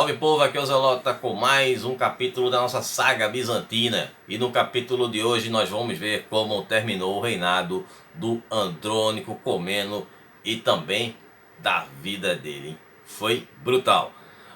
Salve povo, aqui é o Zelota com mais um capítulo da nossa saga bizantina. E no capítulo de hoje nós vamos ver como terminou o reinado do Andrônico Comeno e também da vida dele. Foi brutal.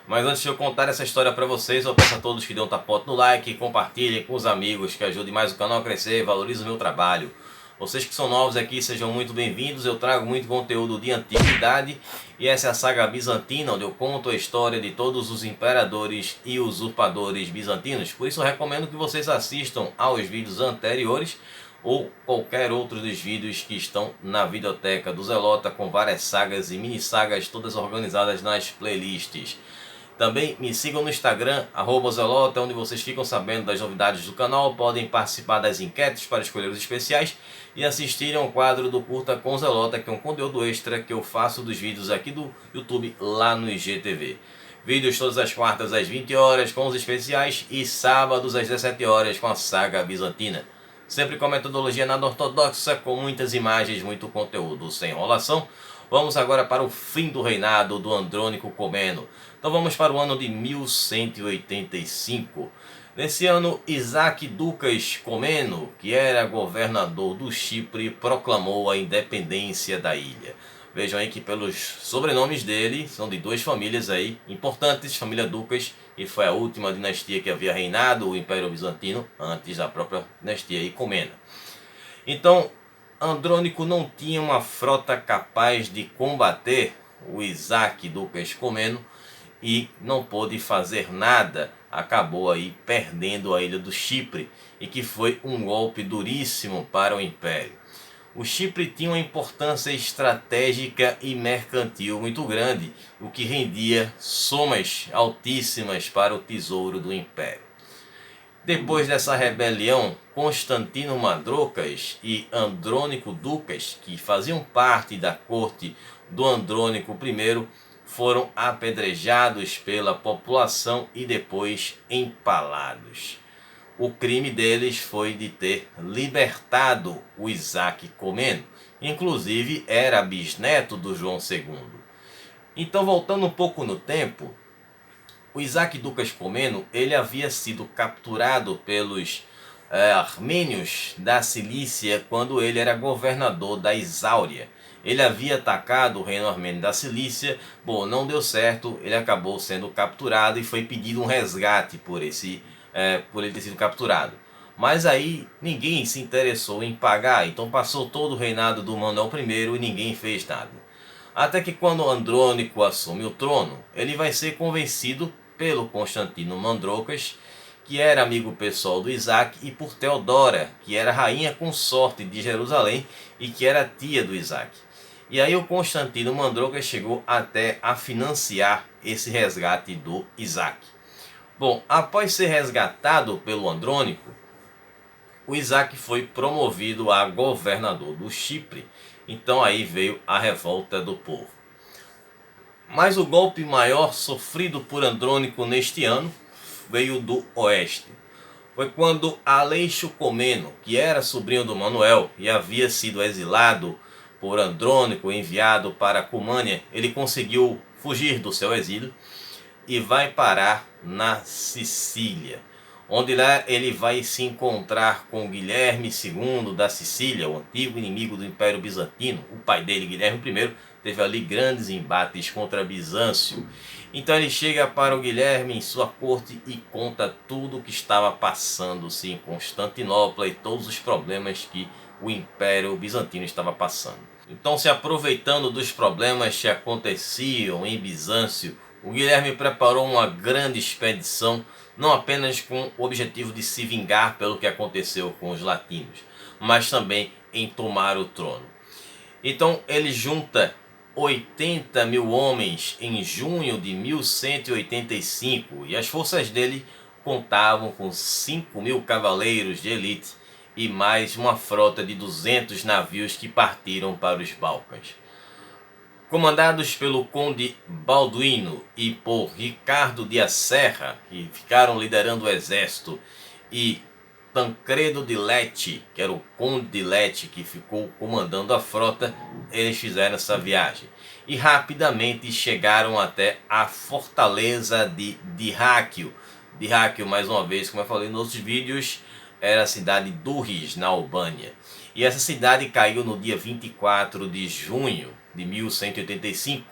Mas antes de eu contar essa história para vocês, eu peço a todos que dêem um tapote no like, compartilhem com os amigos, que ajudem mais o canal a crescer, valorizem o meu trabalho. Vocês que são novos aqui, sejam muito bem-vindos. Eu trago muito conteúdo de antiguidade e essa é a saga bizantina, onde eu conto a história de todos os imperadores e usurpadores bizantinos. Por isso eu recomendo que vocês assistam aos vídeos anteriores ou qualquer outro dos vídeos que estão na videoteca do Zelota, com várias sagas e mini sagas todas organizadas nas playlists. Também me sigam no Instagram, @Zelota, onde vocês ficam sabendo das novidades do canal, podem participar das enquetes para escolher os especiais e assistirem ao quadro do Curta com Zelota, que é um conteúdo extra que eu faço dos vídeos aqui do YouTube lá no IGTV. Vídeos todas as quartas às 20 horas com os especiais e sábados às 17 horas com a saga bizantina. Sempre com a metodologia nada ortodoxa, com muitas imagens, muito conteúdo, sem enrolação. Vamos agora para o fim do reinado do Andrônico Comeno. Então vamos para o ano de 1185. Nesse ano, Isaac Ducas Comeno, que era governador do Chipre, proclamou a independência da ilha. Vejam aí que pelos sobrenomes dele, são de duas famílias aí importantes, família Ducas, e foi a última dinastia que havia reinado o Império Bizantino, antes da própria dinastia Comena. Então, Andrônico não tinha uma frota capaz de combater o Isaac Ducas Comeno e não pôde fazer nada, acabou aí perdendo a ilha do Chipre, e que foi um golpe duríssimo para o Império. O Chipre tinha uma importância estratégica e mercantil muito grande, o que rendia somas altíssimas para o tesouro do Império. Depois dessa rebelião, Constantino Mandrocas e Andrônico Ducas, que faziam parte da corte do Andrônico I, foram apedrejados pela população e depois empalados. O crime deles foi de ter libertado o Isaac Comeno, inclusive era bisneto do João II. Então, voltando um pouco no tempo, o Isaac Ducas Comeno, ele havia sido capturado pelos armênios da Cilícia quando ele era governador da Isáuria. Ele havia atacado o reino armênio da Cilícia, bom, não deu certo, ele acabou sendo capturado e foi pedido um resgate por ele ter sido capturado. Mas aí ninguém se interessou em pagar, então passou todo o reinado do Manuel I e ninguém fez nada. Até que quando Andrônico assume o trono, ele vai ser convencido pelo Constantino Mandrocas, que era amigo pessoal do Isaac, e por Teodora, que era rainha consorte de Jerusalém e que era tia do Isaac. E aí o Constantino Mandrocas chegou até a financiar esse resgate do Isaac. Bom, após ser resgatado pelo Andrônico, o Isaac foi promovido a governador do Chipre. Então aí veio a revolta do povo. Mas o golpe maior sofrido por Andrônico neste ano veio do oeste. Foi quando Aleixo Comeno, que era sobrinho do Manuel e havia sido exilado por Andrônico, enviado para Cumânia, ele conseguiu fugir do seu exílio e vai parar na Sicília, onde lá ele vai se encontrar com Guilherme II da Sicília, o antigo inimigo do Império Bizantino. O pai dele, Guilherme I, teve ali grandes embates contra Bizâncio. Então ele chega para o Guilherme em sua corte e conta tudo o que estava passando-se em Constantinopla e todos os problemas que o Império Bizantino estava passando. Então, se aproveitando dos problemas que aconteciam em Bizâncio, o Guilherme preparou uma grande expedição, não apenas com o objetivo de se vingar pelo que aconteceu com os latinos, mas também em tomar o trono. Então ele junta 80 mil homens em junho de 1185 e as forças dele contavam com 5 mil cavaleiros de elite e mais uma frota de 200 navios que partiram para os Balcãs. Comandados pelo conde Balduino e por Ricardo de Serra, que ficaram liderando o exército, e Tancredo de Lete, que era o conde de Lete que ficou comandando a frota, eles fizeram essa viagem. E rapidamente chegaram até a fortaleza de Dirráquio. Dirráquio, mais uma vez, como eu falei nos outros vídeos, era a cidade de Durrës, na Albânia. E essa cidade caiu no dia 24 de junho de 1185,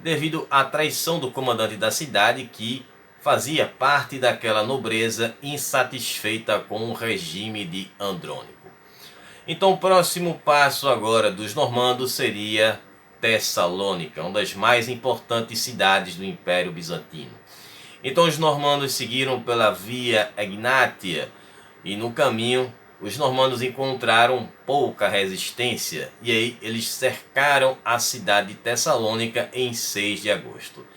devido à traição do comandante da cidade, que fazia parte daquela nobreza insatisfeita com o regime de Andrônico. Então o próximo passo agora dos normandos seria Tessalônica, uma das mais importantes cidades do Império Bizantino. Então os normandos seguiram pela Via Egnatia e no caminho os normandos encontraram pouca resistência e aí eles cercaram a cidade de Tessalônica em 6 de agosto.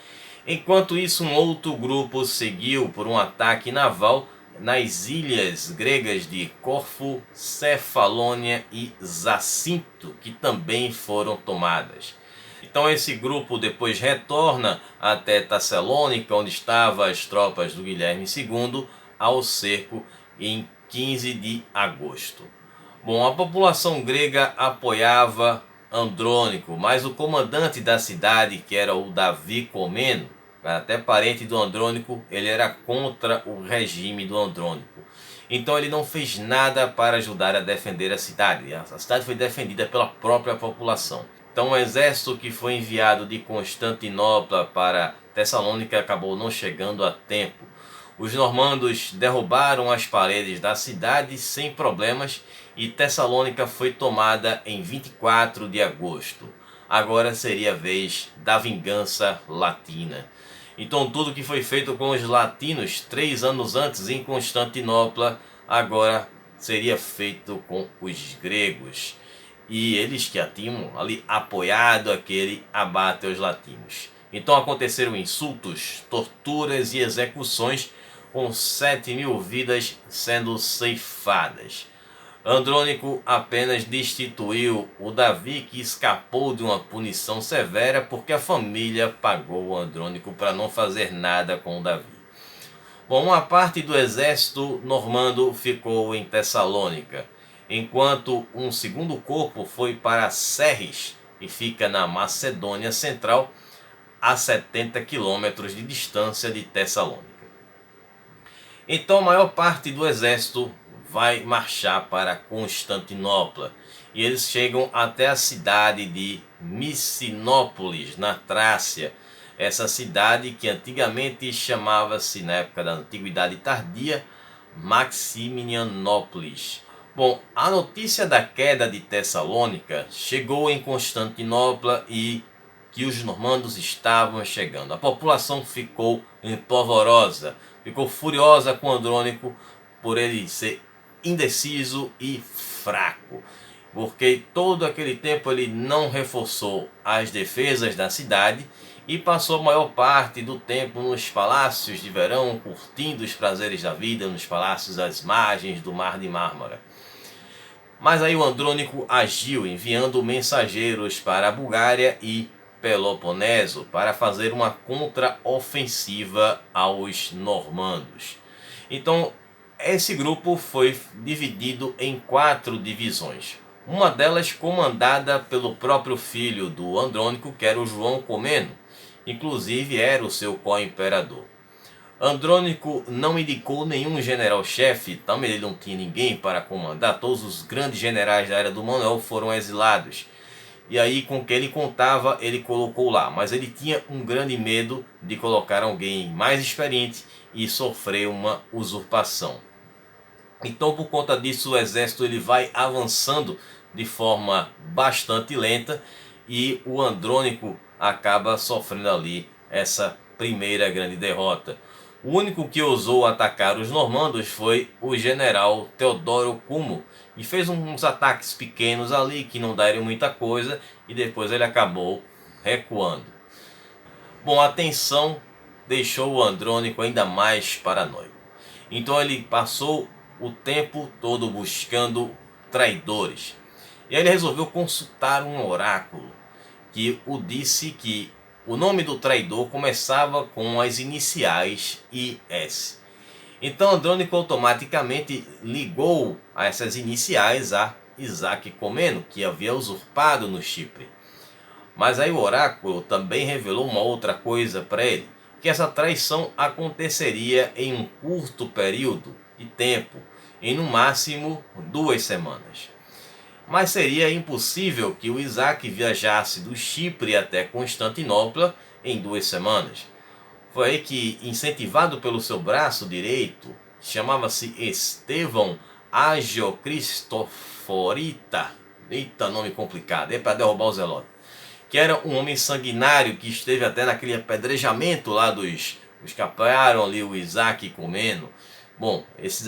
Enquanto isso, um outro grupo seguiu por um ataque naval nas ilhas gregas de Corfu, Cefalônia e Zacinto, que também foram tomadas. Então esse grupo depois retorna até Tessalônica, onde estavam as tropas do Guilherme II, ao cerco em 15 de agosto. Bom, a população grega apoiava Andrônico, mas o comandante da cidade, que era o Davi Comeno, até parente do Andrônico, ele era contra o regime do Andrônico. Então ele não fez nada para ajudar a defender a cidade. A cidade foi defendida pela própria população. Então o exército que foi enviado de Constantinopla para Tessalônica acabou não chegando a tempo. Os normandos derrubaram as paredes da cidade sem problemas e Tessalônica foi tomada em 24 de agosto. Agora seria a vez da vingança latina. Então tudo que foi feito com os latinos 3 anos antes em Constantinopla, agora seria feito com os gregos. E eles que tinham ali apoiado aquele abate aos latinos. Então aconteceram insultos, torturas e execuções, com 7.000 vidas sendo ceifadas. Andrônico apenas destituiu o Davi, que escapou de uma punição severa porque a família pagou o Andrônico para não fazer nada com o Davi. Bom, uma parte do exército normando ficou em Tessalônica, enquanto um segundo corpo foi para Serres, que fica na Macedônia Central, a 70 quilômetros de distância de Tessalônica. Então a maior parte do exército vai marchar para Constantinopla e eles chegam até a cidade de Micinópolis, na Trácia. Essa cidade que antigamente chamava-se, na época da Antiguidade Tardia, Maximianópolis. Bom, a notícia da queda de Tessalônica chegou em Constantinopla e que os normandos estavam chegando. A população ficou empolvorosa, ficou furiosa com Andrônico por ele ser indeciso e fraco, porque todo aquele tempo ele não reforçou as defesas da cidade e passou a maior parte do tempo nos palácios de verão, curtindo os prazeres da vida, nos palácios às margens do Mar de Mármara. Mas aí o Andrônico agiu, enviando mensageiros para a Bulgária e Peloponeso para fazer uma contra-ofensiva aos normandos. Então esse grupo foi dividido em 4 divisões. Uma delas comandada pelo próprio filho do Andrônico, que era o João Comeno, inclusive era o seu co-imperador. Andrônico não indicou nenhum general-chefe, também ele não tinha ninguém para comandar, todos os grandes generais da era do Manuel foram exilados. E aí com quem ele contava ele colocou lá, mas ele tinha um grande medo de colocar alguém mais experiente e sofrer uma usurpação. Então por conta disso o exército ele vai avançando de forma bastante lenta e o Andrônico acaba sofrendo ali essa primeira grande derrota. O único que ousou atacar os normandos foi o general Teodoro Cumo e fez uns ataques pequenos ali que não deram muita coisa e depois ele acabou recuando. Bom, a tensão deixou o Andrônico ainda mais paranoico. Então ele passou o tempo todo buscando traidores. E aí ele resolveu consultar um oráculo que o disse que o nome do traidor começava com as iniciais IS. Então Andrônico automaticamente ligou a essas iniciais a Isaac Comeno, que havia usurpado no Chipre. Mas aí o oráculo também revelou uma outra coisa para ele, que essa traição aconteceria em um curto período de tempo, em no máximo 2 semanas. Mas seria impossível que o Isaac viajasse do Chipre até Constantinopla em 2 semanas. Foi aí que, incentivado pelo seu braço direito, chamava-se Estevão Agiocristoforita, eita nome complicado, é para derrubar o Zelote, que era um homem sanguinário que esteve até naquele apedrejamento lá os que apoiaram ali o Isaac Comeno. Bom, esse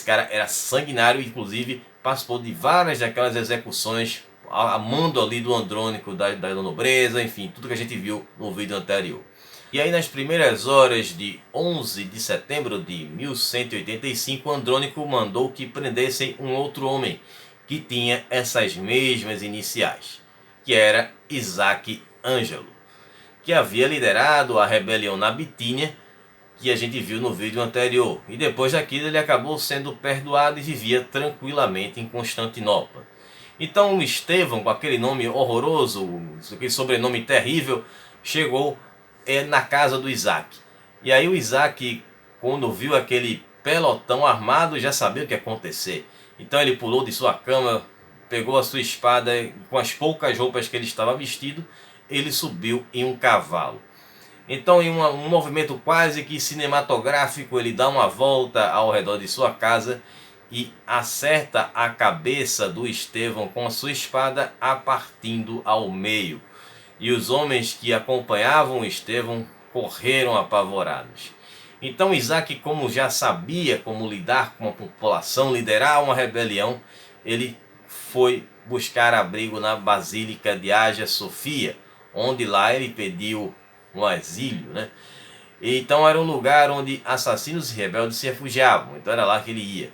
cara era sanguinário, inclusive participou de várias daquelas execuções a mando ali do Andrônico, da nobreza, enfim, tudo que a gente viu no vídeo anterior. E aí nas primeiras horas de 11 de setembro de 1185, Andrônico mandou que prendessem um outro homem que tinha essas mesmas iniciais, que era Isaac Ângelo, que havia liderado a rebelião na Bitínia, que a gente viu no vídeo anterior. E depois daquilo ele acabou sendo perdoado e vivia tranquilamente em Constantinopla. Então o Estevão, com aquele nome horroroso, aquele sobrenome terrível, chegou na casa do Isaac. E aí o Isaac, quando viu aquele pelotão armado, já sabia o que ia acontecer. Então ele pulou de sua cama, pegou a sua espada, com as poucas roupas que ele estava vestido, ele subiu em um cavalo. Então, em um movimento quase que cinematográfico, ele dá uma volta ao redor de sua casa e acerta a cabeça do Estevão com a sua espada, a partindo ao meio. E os homens que acompanhavam Estevão correram apavorados. Então Isaac, como já sabia como lidar com a população, liderar uma rebelião, ele foi buscar abrigo na Basílica de Hagia Sofia, onde lá ele pediu um exílio, né? Então era um lugar onde assassinos e rebeldes se refugiavam, então era lá que ele ia.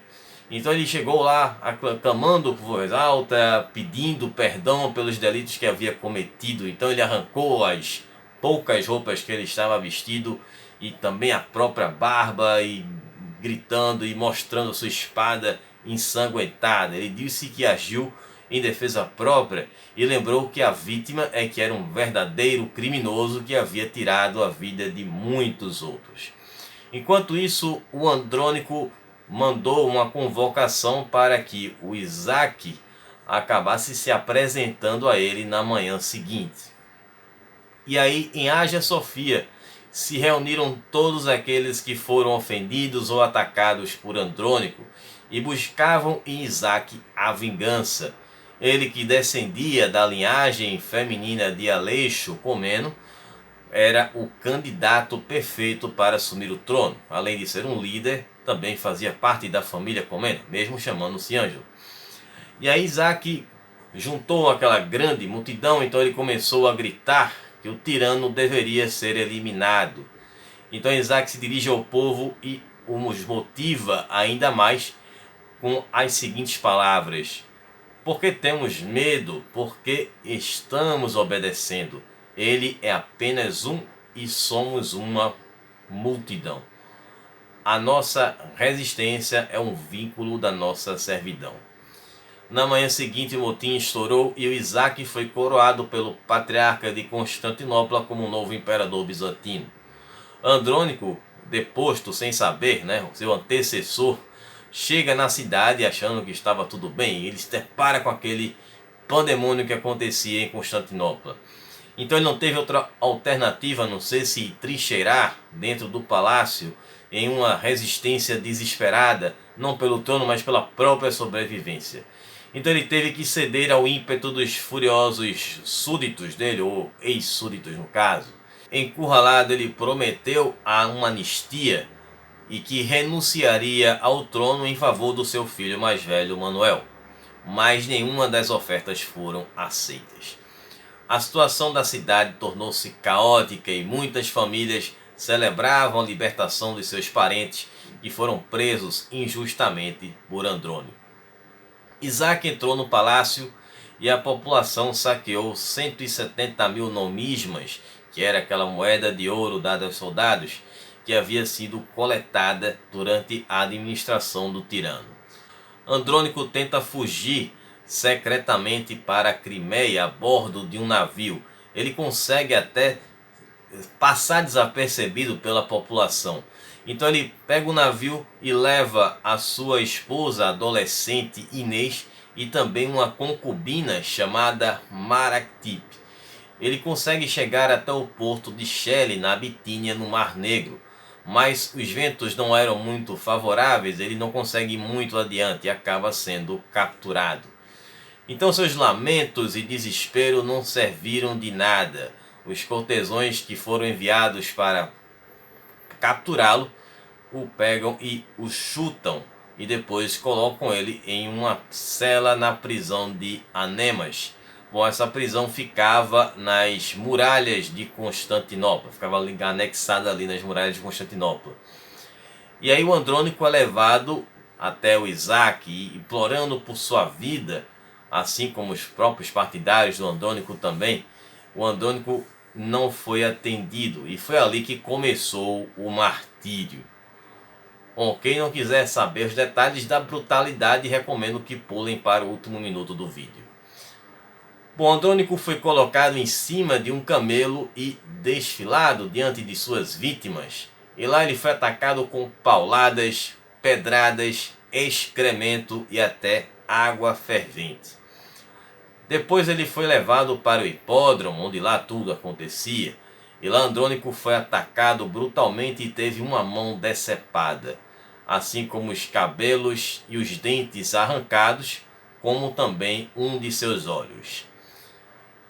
Então ele chegou lá clamando por voz alta, pedindo perdão pelos delitos que havia cometido. Então ele arrancou as poucas roupas que ele estava vestido e também a própria barba, e gritando e mostrando sua espada ensanguentada. Ele disse que agiu em defesa própria e lembrou que a vítima é que era um verdadeiro criminoso que havia tirado a vida de muitos outros. Enquanto isso, o Andrônico mandou uma convocação para que o Isaac acabasse se apresentando a ele na manhã seguinte. E aí, em Hagia Sofia, se reuniram todos aqueles que foram ofendidos ou atacados por Andrônico e buscavam em Isaac a vingança. Ele, que descendia da linhagem feminina de Aleixo Comeno, era o candidato perfeito para assumir o trono. Além de ser um líder, também fazia parte da família Comeno, mesmo chamando-se Ângelo. E aí Isaac juntou aquela grande multidão, então ele começou a gritar que o tirano deveria ser eliminado. Então Isaac se dirige ao povo e os motiva ainda mais com as seguintes palavras: porque temos medo, porque estamos obedecendo. Ele é apenas um e somos uma multidão. A nossa resistência é um vínculo da nossa servidão. Na manhã seguinte o motim estourou e o Isaac foi coroado pelo patriarca de Constantinopla como novo imperador bizantino. Andrônico, deposto sem saber, seu antecessor, chega na cidade achando que estava tudo bem. Ele se depara com aquele pandemônio que acontecia em Constantinopla. Então ele não teve outra alternativa a não ser se trincheirar dentro do palácio em uma resistência desesperada, não pelo trono, mas pela própria sobrevivência. Então ele teve que ceder ao ímpeto dos furiosos súditos dele, ou ex-súditos no caso. Encurralado, ele prometeu uma anistia e que renunciaria ao trono em favor do seu filho mais velho, Manuel. Mas nenhuma das ofertas foram aceitas. A situação da cidade tornou-se caótica e muitas famílias celebravam a libertação de seus parentes que foram presos injustamente por Andrônico. Isaac entrou no palácio e a população saqueou 170 mil nomismas, que era aquela moeda de ouro dada aos soldados, que havia sido coletada durante a administração do tirano. Andrônico tenta fugir secretamente para a Crimeia a bordo de um navio. Ele consegue até passar desapercebido pela população. Então ele pega o navio e leva a sua esposa adolescente Inês e também uma concubina chamada Maractip. Ele consegue chegar até o porto de Chele, na Bitínia, no Mar Negro, mas os ventos não eram muito favoráveis, ele não consegue ir muito adiante e acaba sendo capturado. Então seus lamentos e desespero não serviram de nada. Os cortesões que foram enviados para capturá-lo o pegam e o chutam e depois colocam ele em uma cela na prisão de Anemas. Bom, essa prisão ficava nas muralhas de Constantinopla, ficava anexada ali nas muralhas de Constantinopla. E aí o Andrônico é levado até o Isaac, implorando por sua vida, assim como os próprios partidários do Andrônico também. O Andrônico não foi atendido e foi ali que começou o martírio. Bom, quem não quiser saber os detalhes da brutalidade, recomendo que pulem para o último minuto do vídeo. Bom, Andrônico foi colocado em cima de um camelo e desfilado diante de suas vítimas. E lá ele foi atacado com pauladas, pedradas, excremento e até água fervente. Depois ele foi levado para o hipódromo, onde lá tudo acontecia. E lá Andrônico foi atacado brutalmente e teve uma mão decepada, assim como os cabelos e os dentes arrancados, como também um de seus olhos.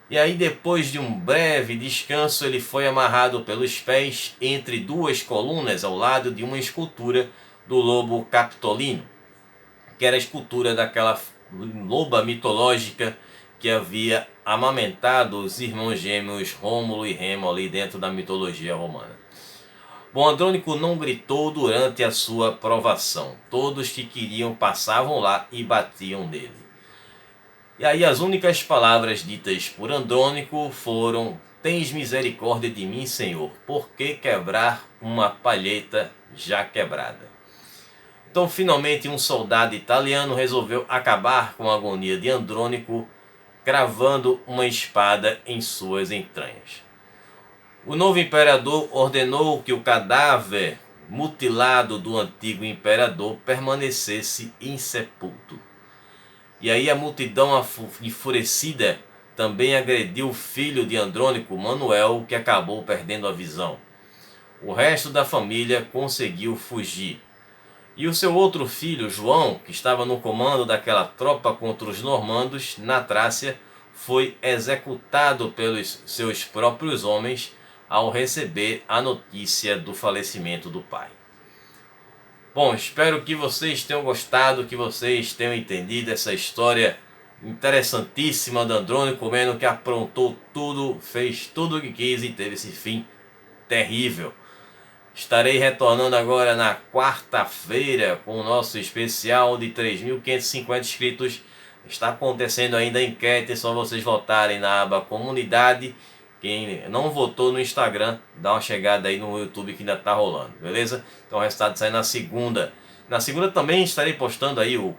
E aí, depois de um breve descanso, ele foi amarrado pelos pés entre duas colunas ao lado de uma escultura do lobo Capitolino, que era a escultura daquela loba mitológica que havia amamentado os irmãos gêmeos Rômulo e Remo ali dentro da mitologia romana. Bom, Andrônico não gritou durante a sua provação. Todos que queriam passavam lá e batiam nele. E aí as únicas palavras ditas por Andrônico foram: tens misericórdia de mim, Senhor, por que quebrar uma palheta já quebrada? Então finalmente um soldado italiano resolveu acabar com a agonia de Andrônico, cravando uma espada em suas entranhas. O novo imperador ordenou que o cadáver mutilado do antigo imperador permanecesse insepulto. E aí a multidão enfurecida também agrediu o filho de Andrônico, Manuel, que acabou perdendo a visão. O resto da família conseguiu fugir. E o seu outro filho, João, que estava no comando daquela tropa contra os normandos na Trácia, foi executado pelos seus próprios homens ao receber a notícia do falecimento do pai. Bom, espero que vocês tenham gostado, que vocês tenham entendido essa história interessantíssima do Andrônico Comeno, que aprontou tudo, fez tudo o que quis e teve esse fim terrível. Estarei retornando agora na quarta-feira com o nosso especial de 3.550 inscritos. Está acontecendo ainda a enquete, é só vocês votarem na aba comunidade. Quem não votou no Instagram, dá uma chegada aí no YouTube que ainda está rolando, beleza? Então o resultado sai na segunda. Na segunda também estarei postando aí o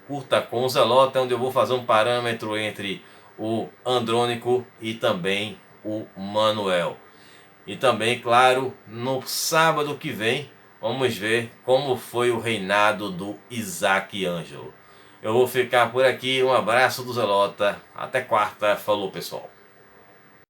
Curta com o Zelota, onde eu vou fazer um parâmetro entre o Andrônico e também o Manuel. E também, claro, no sábado que vem, vamos ver como foi o reinado do Isaac Ângelo. Eu vou ficar por aqui, um abraço do Zelota, até quarta, falou pessoal.